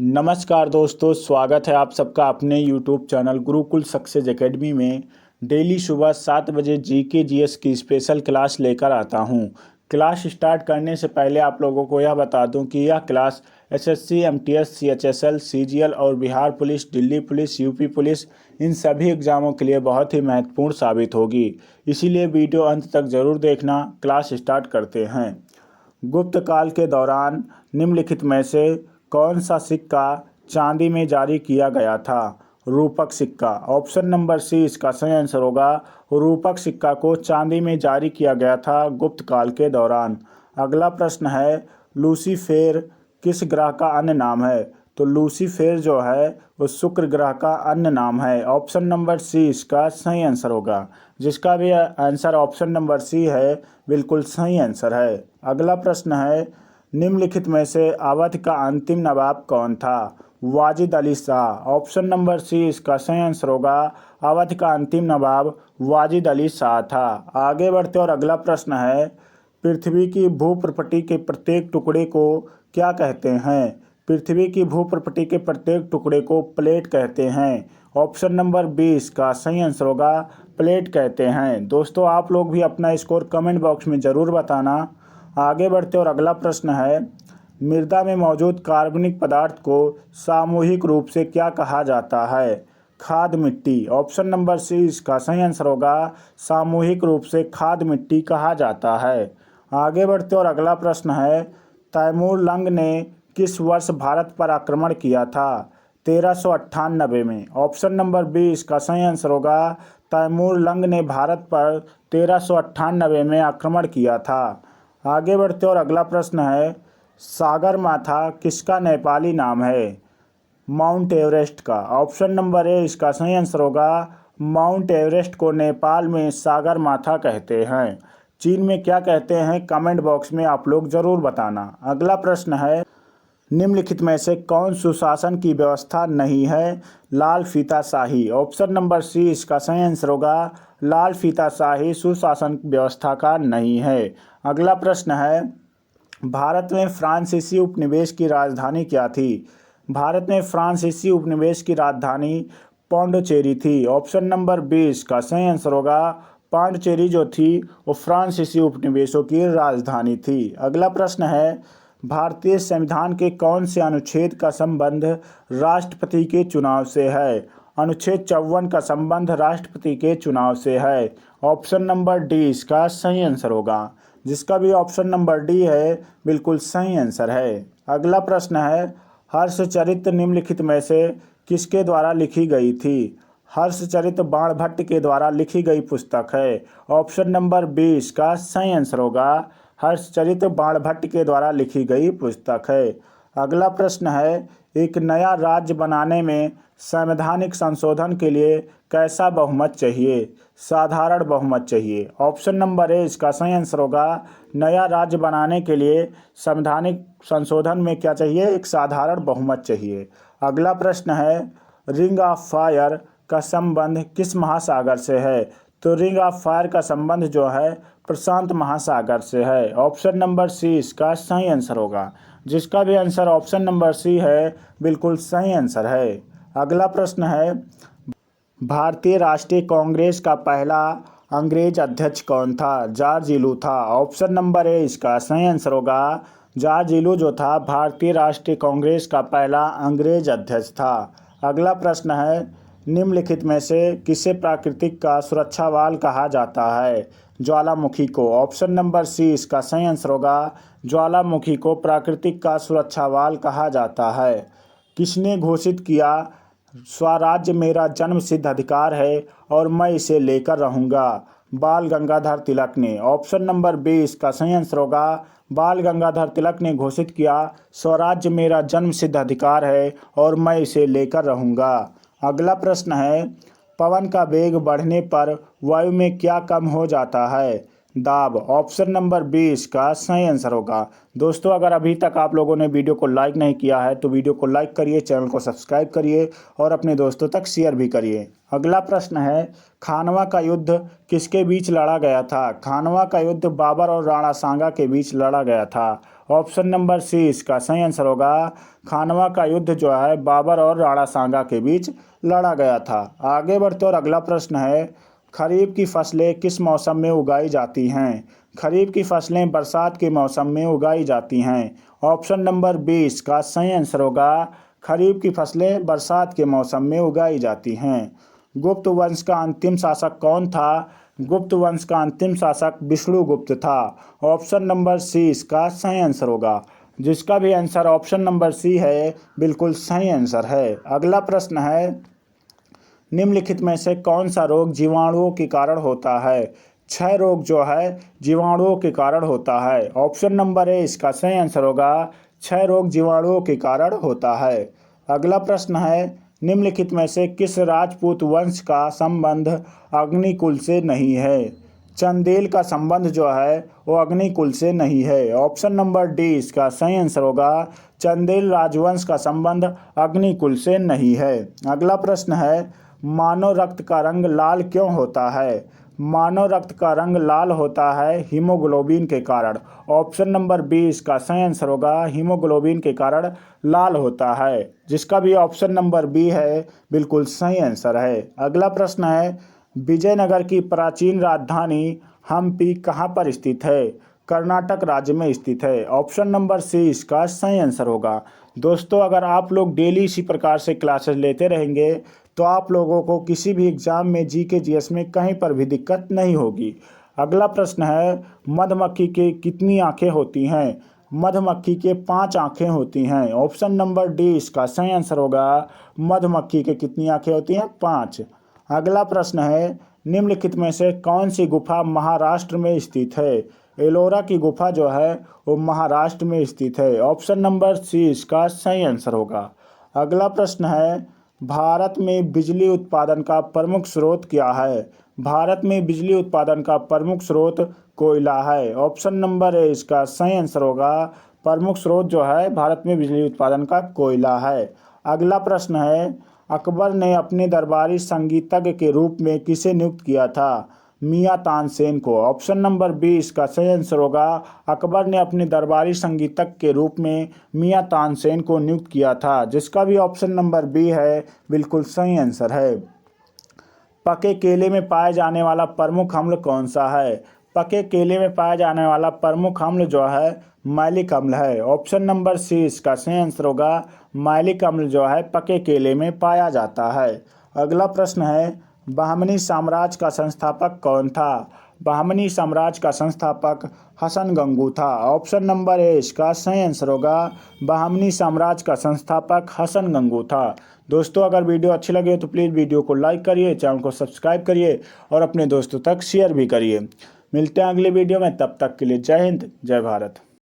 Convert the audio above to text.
नमस्कार दोस्तों, स्वागत है आप सबका अपने YouTube channel Gurukul success academy में। डेली सुबह 7 बजे जीके जीएस की स्पेशल क्लास लेकर आता हूं। क्लास स्टार्ट करने से पहले आप लोगों को यह बता दूं कि यह class SSC, MTS, CHSL, CGL और Bihar police, Delhi police, UP police इन सभी एग्ज़ामों के लिए बहुत ही महत्वपूर्ण साबित होगी। इसीलिए वीडियो अंत तक ज़रूर देखना। क्लास स्टार्ट करते हैं। गुप्त काल के दौरान निम्नलिखित में से कौन सा सिक्का चांदी में जारी किया गया था? रूपक सिक्का। ऑप्शन नंबर सी इसका सही आंसर होगा। रूपक सिक्का को चांदी में जारी किया गया था गुप्त काल के दौरान। अगला प्रश्न है, लूसीफेर किस ग्रह का अन्य नाम है? तो लूसीफेर जो है वो शुक्र ग्रह का अन्य नाम है। ऑप्शन नंबर सी इसका सही आंसर होगा। जिसका भी आंसर ऑप्शन नंबर सी है बिल्कुल सही आंसर है। अगला प्रश्न है, निम्नलिखित में से अवध का अंतिम नवाब कौन था? Wajid Ali Shah. Option number C इसका सही आंसर होगा। अवध का अंतिम नवाब वाजिद अली शाह था। आगे बढ़ते और अगला प्रश्न है, पृथ्वी की भूप्रपटी के प्रत्येक टुकड़े को क्या कहते हैं? पृथ्वी की भूप्रपटी के प्रत्येक टुकड़े को प्लेट कहते हैं। ऑप्शन नंबर 20 का सही आंसर होगा। प्लेट कहते हैं। दोस्तों, आप लोग भी अपना स्कोर कमेंट बॉक्स में ज़रूर बताना। आगे बढ़ते और अगला प्रश्न है, मृदा में मौजूद कार्बनिक पदार्थ को सामूहिक रूप से क्या कहा जाता है? खाद मिट्टी। ऑप्शन नंबर सी इसका सही आंसर होगा। सामूहिक रूप से खाद मिट्टी कहा जाता है। आगे बढ़ते और अगला प्रश्न है, तैमूर लंग ने किस वर्ष भारत पर आक्रमण किया था? 1398 में। ऑप्शन नंबर बी इसका सही आंसर होगा। तैमूर लंग ने भारत पर 1398 में आक्रमण किया था। आगे बढ़ते और अगला प्रश्न है, सागरमाथा किसका नेपाली नाम है? माउंट एवरेस्ट का। ऑप्शन नंबर ए इसका सही आंसर होगा। माउंट एवरेस्ट को नेपाल में सागरमाथा कहते हैं। चीन में क्या कहते हैं कमेंट बॉक्स में आप लोग ज़रूर बताना। अगला प्रश्न है, निम्नलिखित में से कौन सुशासन की व्यवस्था नहीं है? लाल फीताशाही। ऑप्शन नंबर सी इसका सही आंसर होगा। लाल फीताशाही सुशासन व्यवस्था का नहीं है। अगला प्रश्न है, भारत में फ्रांसीसी उपनिवेश की राजधानी क्या थी? भारत में फ्रांसीसी उपनिवेश की राजधानी पौंडीचेरी थी। ऑप्शन नंबर 20 का सही आंसर होगा। पौंडीचेरी जो थी वो फ्रांसीसी उपनिवेशों की राजधानी थी। अगला प्रश्न है, भारतीय संविधान के कौन से अनुच्छेद का संबंध राष्ट्रपति के चुनाव से है? अनुच्छेद 54 का संबंध राष्ट्रपति के चुनाव से है। ऑप्शन नंबर डी इसका सही आंसर होगा। जिसका भी ऑप्शन नंबर डी है बिल्कुल सही आंसर है। अगला प्रश्न है, हर्षचरित निम्नलिखित में से किसके द्वारा लिखी गई थी? हर्षचरित बाणभट्ट के द्वारा लिखी गई पुस्तक है। ऑप्शन नंबर 20 का सही आंसर होगा। हर्षचरित बाणभट्ट के द्वारा लिखी गई पुस्तक है। अगला प्रश्न है, एक नया राज्य बनाने में संवैधानिक संशोधन के लिए कैसा बहुमत चाहिए? साधारण बहुमत चाहिए। ऑप्शन नंबर ए इसका सही आंसर होगा। नया राज्य बनाने के लिए संवैधानिक संशोधन में क्या चाहिए? एक साधारण बहुमत चाहिए। अगला प्रश्न है, रिंग ऑफ फायर का संबंध किस महासागर से है? तो रिंग ऑफ फायर का संबंध जो है प्रशांत महासागर से है। ऑप्शन नंबर सी इसका सही आंसर होगा। जिसका भी आंसर ऑप्शन नंबर सी है बिल्कुल सही आंसर है। अगला प्रश्न है, भारतीय राष्ट्रीय कांग्रेस का पहला अंग्रेज अध्यक्ष कौन था? जॉर्ज इलू था। ऑप्शन नंबर ए इसका सही आंसर होगा। जॉर्ज इलू जो था भारतीय राष्ट्रीय कांग्रेस का पहला अंग्रेज अध्यक्ष था। अगला प्रश्न है, निम्नलिखित में से किसे प्राकृतिक का सुरक्षा वाल कहा जाता है? ज्वालामुखी को। ऑप्शन नंबर सी इसका सही आंसर होगा। ज्वालामुखी को प्राकृतिक का सुरक्षा वाल कहा जाता है। किसने घोषित किया, स्वराज्य मेरा जन्मसिद्ध अधिकार है और मैं इसे लेकर रहूँगा? बाल गंगाधर तिलक ने। ऑप्शन नंबर 20 का सही आंसर होगा। बाल गंगाधर तिलक ने घोषित किया, स्वराज्य मेरा जन्मसिद्ध अधिकार है और मैं इसे लेकर रहूँगा। अगला प्रश्न है, पवन का वेग बढ़ने पर वायु में क्या कम हो जाता है? दाब। ऑप्शन नंबर 20 का सही आंसर होगा। दोस्तों, अगर अभी तक आप लोगों ने वीडियो को लाइक नहीं किया है तो वीडियो को लाइक करिए, चैनल को सब्सक्राइब करिए और अपने दोस्तों तक शेयर भी करिए। अगला प्रश्न है, खानवा का युद्ध किसके बीच लड़ा गया था? खानवा का युद्ध बाबर और राणा सांगा के बीच लड़ा गया था। ऑप्शन नंबर सी इसका सही आंसर होगा। खानवा का युद्ध जो है बाबर और राणा सांगा के बीच लड़ा गया था। आगे बढ़ते और अगला प्रश्न है, खरीफ की फसलें किस मौसम में उगाई जाती हैं? खरीफ की फसलें बरसात के मौसम में उगाई जाती हैं। ऑप्शन नंबर 20 का सही आंसर होगा। खरीफ की फसलें बरसात के मौसम में उगाई जाती हैं। गुप्त वंश का अंतिम शासक कौन था? गुप्त वंश का अंतिम शासक विष्णुगुप्त था। ऑप्शन नंबर सी इसका सही आंसर होगा। जिसका भी आंसर ऑप्शन नंबर सी है बिल्कुल सही आंसर है। अगला प्रश्न है, निम्नलिखित में से कौन सा रोग जीवाणुओं के कारण होता है? क्षय रोग जो है जीवाणुओं के कारण होता है। ऑप्शन नंबर ए इसका सही आंसर होगा। क्षय रोग जीवाणुओं के कारण होता है। अगला प्रश्न है, निम्नलिखित में से किस राजपूत वंश का संबंध अग्निकुल से नहीं है? चंदेल का संबंध जो है वो अग्निकुल से नहीं है। ऑप्शन नंबर डी इसका सही आंसर होगा। चंदेल राजवंश का संबंध अग्निकुल से नहीं है। अगला प्रश्न है, मानव रक्त का रंग लाल क्यों होता है? मानव रक्त का रंग लाल होता है हीमोग्लोबिन के कारण। ऑप्शन नंबर 20 का सही आंसर होगा। हीमोग्लोबिन के कारण लाल होता है। जिसका भी ऑप्शन नंबर बी है बिल्कुल सही आंसर है। अगला प्रश्न है, विजयनगर की प्राचीन राजधानी हम्पी कहाँ पर स्थित है? कर्नाटक राज्य में स्थित है। ऑप्शन नंबर सी इसका सही आंसर होगा। दोस्तों, अगर आप लोग डेली इसी प्रकार से क्लासेस लेते रहेंगे तो आप लोगों को किसी भी एग्जाम में जीके जीएस में कहीं पर भी दिक्कत नहीं होगी। अगला प्रश्न है, मधुमक्खी के कितनी आंखें होती हैं? मधुमक्खी के 5 आंखें होती हैं। ऑप्शन नंबर डी इसका सही आंसर होगा। मधुमक्खी के कितनी आंखें होती हैं? 5। अगला प्रश्न है, निम्नलिखित में से कौन सी गुफा महाराष्ट्र में स्थित है? एलोरा की गुफा जो है वो महाराष्ट्र में स्थित है। ऑप्शन नंबर सी इसका सही आंसर होगा। अगला प्रश्न है, भारत में बिजली उत्पादन का प्रमुख स्रोत क्या है? भारत में बिजली उत्पादन का प्रमुख स्रोत कोयला है। ऑप्शन नंबर ए इसका सही आंसर होगा। प्रमुख स्रोत जो है भारत में बिजली उत्पादन का कोयला है। अगला प्रश्न है, अकबर ने अपने दरबारी संगीतज्ञ के रूप में किसे नियुक्त किया था? मियां तानसेन को। ऑप्शन नंबर 20 का सही आंसर होगा। अकबर ने अपने दरबारी संगीतज्ञ के रूप में मियां तानसेन को नियुक्त किया था। जिसका भी ऑप्शन नंबर बी है बिल्कुल सही आंसर है। पके केले में पाया जाने वाला प्रमुख अम्ल कौन सा है? पके केले में पाया जाने वाला प्रमुख अम्ल जो है मैलिक अम्ल है। ऑप्शन नंबर सी इसका सही आंसर होगा। मैलिक अम्ल जो है पके केले में पाया जाता है। अगला प्रश्न है, बहमनी साम्राज्य का संस्थापक कौन था? बहमनी साम्राज्य का संस्थापक हसन गंगू था। ऑप्शन नंबर ए इसका सही आंसर होगा। बहमनी साम्राज्य का संस्थापक हसन गंगू था। दोस्तों, अगर वीडियो अच्छी लगे तो प्लीज़ वीडियो को लाइक करिए, चैनल को सब्सक्राइब करिए और अपने दोस्तों तक शेयर भी करिए। मिलते हैं अगले वीडियो में, तब तक के लिए जय हिंद, जय भारत।